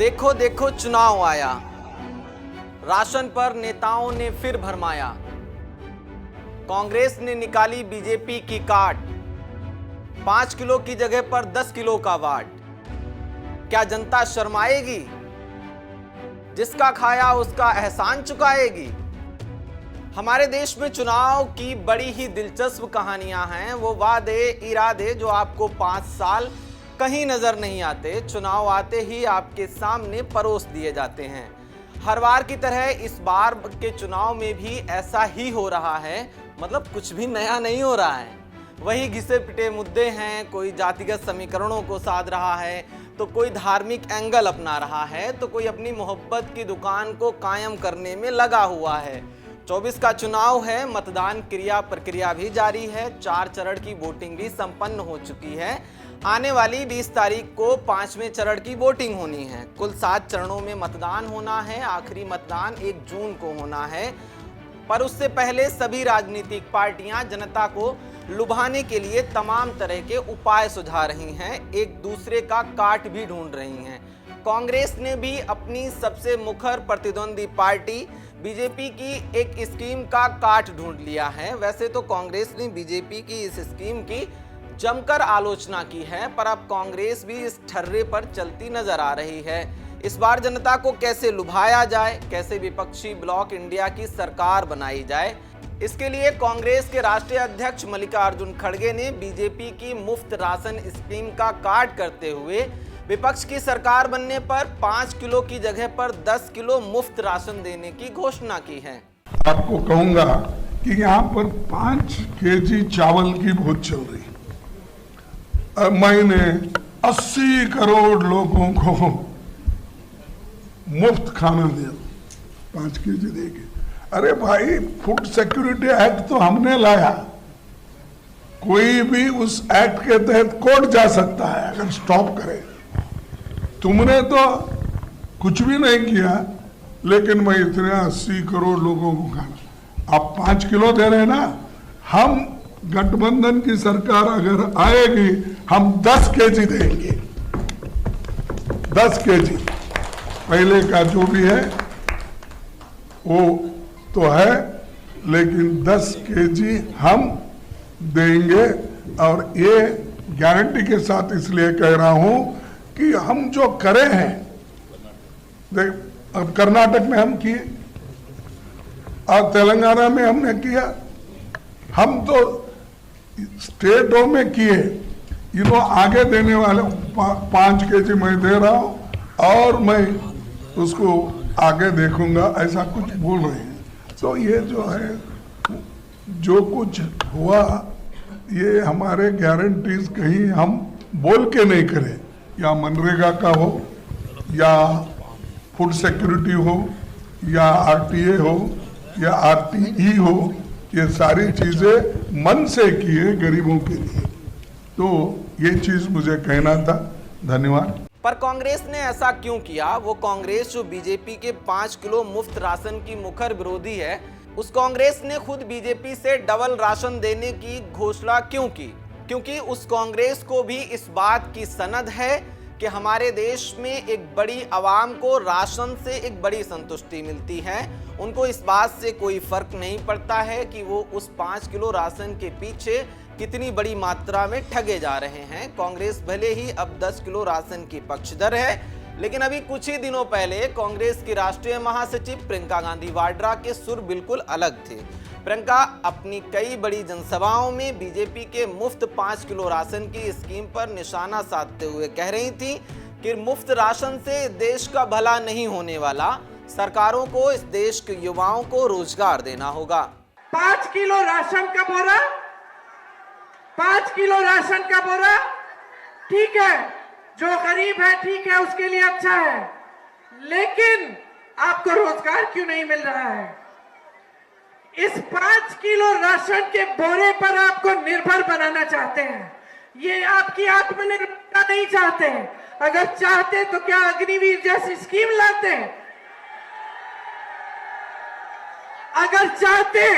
देखो देखो चुनाव आया, राशन पर नेताओं ने फिर भरमाया। कांग्रेस ने निकाली बीजेपी की काट, 5 किलो की जगह पर 10 किलो का वाट। क्या जनता शर्माएगी? जिसका खाया उसका एहसान चुकाएगी। हमारे देश में चुनाव की बड़ी ही दिलचस्प कहानियां हैं। वो वादे इरादे जो आपको 5 साल कहीं नजर नहीं आते, चुनाव आते ही आपके सामने परोस दिए जाते हैं। हर बार की तरह इस बार के चुनाव में भी ऐसा ही हो रहा है। मतलब कुछ भी नया नहीं हो रहा है, वही घिसे पिटे मुद्दे हैं। कोई जातिगत समीकरणों को साध रहा है, तो कोई धार्मिक एंगल अपना रहा है, तो कोई अपनी मोहब्बत की दुकान को कायम करने में लगा हुआ है। 24 का चुनाव है, मतदान क्रिया प्रक्रिया भी जारी है, 4 चरण की वोटिंग भी संपन्न हो चुकी है। आने वाली 20 तारीख को 5वें चरण की वोटिंग होनी है। कुल 7 चरणों में मतदान होना है। आखिरी मतदान 1 जून को होना है। पर उससे पहले सभी राजनीतिक पार्टियां जनता को लुभाने के लिए तमाम तरह के उपाय सुझा रही हैं, एक दूसरे का काट भी ढूंढ रही हैं। कांग्रेस ने भी अपनी सबसे मुखर प्रतिद्वंदी पार्टी बीजेपी की एक स्कीम का काट ढूंढ लिया है। वैसे तो कांग्रेस ने बीजेपी की इस स्कीम की जमकर आलोचना की है, पर अब कांग्रेस भी इस ठर्रे पर चलती नजर आ रही है। इस बार जनता को कैसे लुभाया जाए, कैसे विपक्षी ब्लॉक इंडिया की सरकार बनाई जाए, इसके लिए कांग्रेस के राष्ट्रीय अध्यक्ष मल्लिकार्जुन खड़गे ने बीजेपी की मुफ्त राशन स्कीम का काट करते हुए विपक्ष की सरकार बनने पर 5 किलो की जगह पर 10 किलो मुफ्त राशन देने की घोषणा की है। आपको कहूंगा कि यहाँ पर 5 केजी चावल की बहुत चल रही है। मैंने 80 करोड़ लोगों को मुफ्त खाना दिया, 5 केजी देके। अरे भाई, फूड सिक्योरिटी एक्ट तो हमने लाया, कोई भी उस एक्ट के तहत कोर्ट जा सकता है अगर स्टॉप करे। तुमने तो कुछ भी नहीं किया, लेकिन मैं इतने 80 करोड़ लोगों को खाना, आप 5 किलो दे रहे ना। हम गठबंधन की सरकार अगर आएगी, हम 10 केजी देंगे, 10 केजी। पहले का जो भी है वो तो है, लेकिन 10 केजी हम देंगे। और ये गारंटी के साथ इसलिए कह रहा हूं कि हम जो करे हैं, देख, अब कर्नाटक में हम किए और तेलंगाना में हमने किया, हम तो स्टेटों में किए। ये लोग आगे देने वाले 5 केजी मैं दे रहा हूं और मैं उसको आगे देखूंगा, ऐसा कुछ बोल रहे हैं। तो ये जो है, जो कुछ हुआ, ये हमारे गारंटीज कहीं हम बोल के नहीं करें, या मनरेगा का हो, या फूड सिक्योरिटी हो, या आरटीए हो, या आरटीई हो, ये सारी चीजें मन से किए गरीबों के लिए। तो ये चीज मुझे कहना था। धन्यवाद। पर कांग्रेस ने ऐसा क्यों किया? वो कांग्रेस जो बीजेपी के 5 किलो मुफ्त राशन की मुखर विरोधी है, उस कांग्रेस ने खुद बीजेपी से डबल राशन देने की घोषणा क्यों की? क्योंकि उस कांग्रेस को भी इस बात की सनद है कि हमारे देश में एक बड़ी आवाम को राशन से एक बड़ी संतुष्टि मिलती है। उनको इस बात से कोई फर्क नहीं पड़ता है कि वो उस 5 किलो राशन के पीछे कितनी बड़ी मात्रा में ठगे जा रहे हैं। कांग्रेस भले ही अब 10 किलो राशन की पक्षधर है, लेकिन अभी कुछ ही दिनों पहले कांग्रेस की राष्ट्रीय महासचिव प्रियंका गांधी वाड्रा के सुर बिल्कुल अलग थे। प्रियंका अपनी कई बड़ी जनसभाओं में बीजेपी के मुफ्त 5 किलो राशन की स्कीम पर निशाना साधते हुए कह रही थी कि मुफ्त राशन से देश का भला नहीं होने वाला, सरकारों को इस देश के युवाओं को रोजगार देना होगा। 5 किलो राशन का बोरा, 5 किलो राशन का बोरा, ठीक है, जो गरीब है ठीक है, उसके लिए अच्छा है, लेकिन आपको रोजगार क्यों नहीं मिल रहा है? इस 5 किलो राशन के बोरे पर आपको निर्भर बनाना चाहते हैं। ये आपकी आत्मनिर्भरता नहीं चाहते हैं। अगर चाहते तो क्या अग्निवीर जैसी स्कीम लाते? अगर चाहते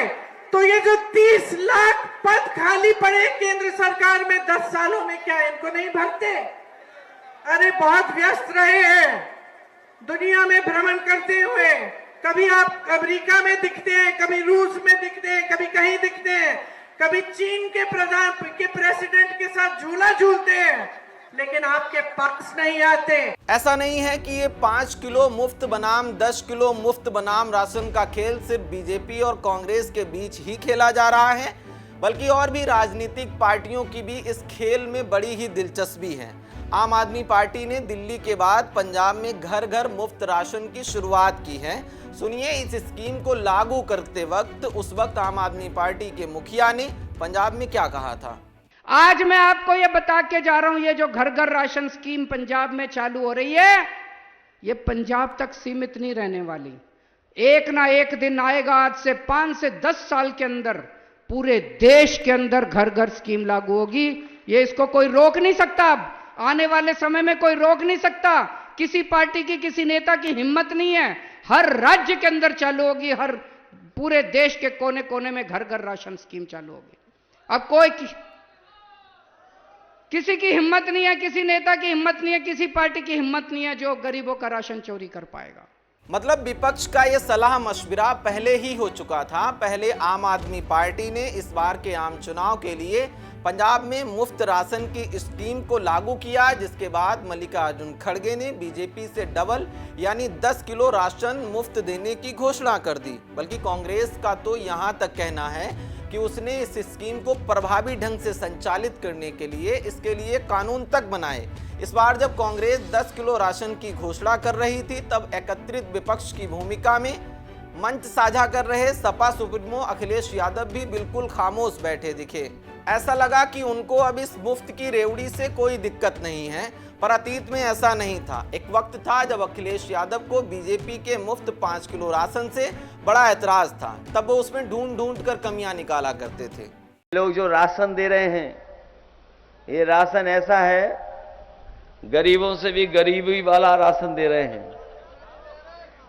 तो ये जो 30 लाख पद खाली पड़े केंद्र सरकार में 10 सालों में, क्या इनको नहीं भरते? अरे बहुत व्यस्त रहे हैं, दुनिया में भ्रमण करते हुए कभी आप अमेरिका में दिखते हैं, कभी रूस में दिखते हैं, कभी कहीं दिखते हैं, कभी चीन के प्रेसिडेंट के साथ झूला झूलते हैं, लेकिन आपके पास नहीं आते। ऐसा नहीं है कि ये 5 किलो मुफ्त बनाम 10 किलो मुफ्त बनाम राशन का खेल सिर्फ बीजेपी और कांग्रेस के बीच ही खेला जा रहा है, बल्कि और भी राजनीतिक पार्टियों की भी इस खेल में बड़ी ही दिलचस्पी है। आम आदमी पार्टी ने दिल्ली के बाद पंजाब में घर घर मुफ्त राशन की शुरुआत की है। सुनिए इस स्कीम को लागू करते वक्त उस वक्त आम आदमी पार्टी के मुखिया ने पंजाब में क्या कहा था। आज मैं आपको ये बता के जा रहा हूं, ये जो घर घर राशन स्कीम पंजाब में चालू हो रही है, ये पंजाब तक सीमित नहीं रहने वाली। एक ना एक दिन आएगा, आज से 5 से 10 साल के अंदर पूरे देश के अंदर घर घर स्कीम लागू होगी। ये इसको कोई रोक नहीं सकता। अब आने वाले समय में कोई रोक नहीं सकता। किसी पार्टी की, किसी नेता की हिम्मत नहीं है। हर राज्य के अंदर चालू होगी, हर पूरे देश के कोने कोने में घर घर राशन स्कीम चालू होगी। अब कोई किसी की हिम्मत नहीं है, किसी नेता की हिम्मत नहीं है, किसी पार्टी की हिम्मत नहीं है जो गरीबों का राशन चोरी कर पाएगा। मतलब विपक्ष का ये सलाह मशविरा पहले ही हो चुका था। पहले आम आदमी पार्टी ने इस बार के आम चुनाव के लिए पंजाब में मुफ्त राशन की स्कीम को लागू किया, जिसके बाद मल्लिकार्जुन खड़गे ने बीजेपी से डबल यानी 10 किलो राशन मुफ्त देने की घोषणा कर दी। बल्कि कांग्रेस का तो यहाँ तक कहना है कि उसने इस स्कीम को प्रभावी ढंग से संचालित करने के लिए इसके लिए कानून तक बनाए। इस बार जब कांग्रेस 10 किलो राशन की घोषणा कर रही थी, तब एकत्रित विपक्ष की भूमिका में मंच साझा कर रहे सपा सुप्रीमो अखिलेश यादव भी बिल्कुल खामोश बैठे दिखे। ऐसा लगा कि उनको अब इस मुफ्त की रेवड़ी से कोई दिक्कत नहीं है, पर अतीत में ऐसा नहीं था। एक वक्त था जब अखिलेश यादव को बीजेपी के मुफ्त 5 किलो राशन से बड़ा ऐतराज था। तब वो उसमें ढूंढ ढूंढ कर कमियां निकाला करते थे। लोग जो राशन दे रहे हैं, ये राशन ऐसा है, गरीबों से भी गरीबी वाला राशन दे रहे हैं।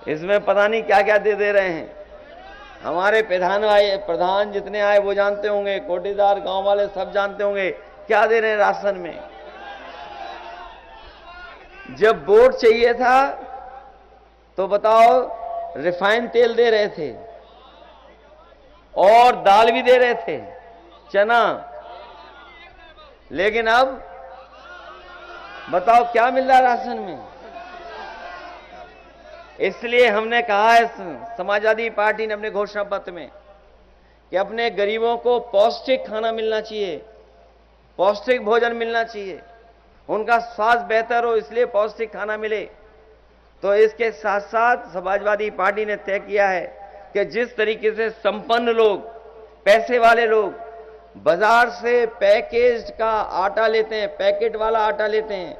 इसमें पता नहीं क्या क्या दे रहे हैं। हमारे प्रधान जितने आए वो जानते होंगे, कोटेदार गांव वाले सब जानते होंगे क्या दे रहे हैं राशन में। जब वोट चाहिए था तो बताओ रिफाइंड तेल दे रहे थे और दाल भी दे रहे थे, चना। लेकिन अब बताओ क्या मिल रहा है राशन में। इसलिए हमने कहा है, समाजवादी पार्टी ने अपने घोषणा पत्र में, कि अपने गरीबों को पौष्टिक खाना मिलना चाहिए, पौष्टिक भोजन मिलना चाहिए, उनका स्वास्थ्य बेहतर हो इसलिए पौष्टिक खाना मिले। तो इसके साथ साथ समाजवादी पार्टी ने तय किया है कि जिस तरीके से संपन्न लोग, पैसे वाले लोग बाजार से पैकेज का आटा लेते हैं, पैकेट वाला आटा लेते हैं,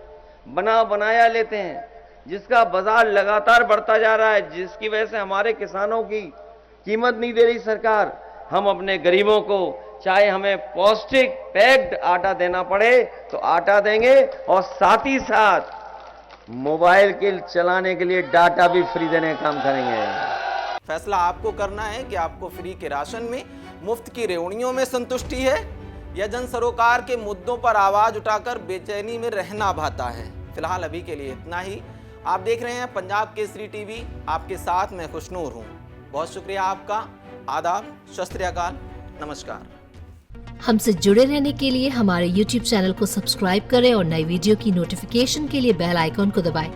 बना बनाया लेते हैं, जिसका बाजार लगातार बढ़ता जा रहा है, जिसकी वजह से हमारे किसानों की कीमत नहीं दे रही सरकार। हम अपने गरीबों को चाहे हमें पौष्टिक पैक्ड आटा देना पड़े तो आटा देंगे, और साथ ही साथ मोबाइल के चलाने के लिए डाटा भी फ्री देने का काम करेंगे। फैसला आपको करना है कि आपको फ्री के राशन में, मुफ्त की रेवड़ियों में संतुष्टि है, या जन सरोकार के मुद्दों पर आवाज उठाकर बेचैनी में रहना भाता है। फिलहाल अभी के लिए इतना ही। आप देख रहे हैं पंजाब केसरी टीवी, आपके साथ मैं खुशनूर हूं। बहुत शुक्रिया आपका। आदाब, शस्त्र अकाल, नमस्कार। हमसे जुड़े रहने के लिए हमारे YouTube चैनल को सब्सक्राइब करें और नई वीडियो की नोटिफिकेशन के लिए बेल आइकॉन को दबाएं।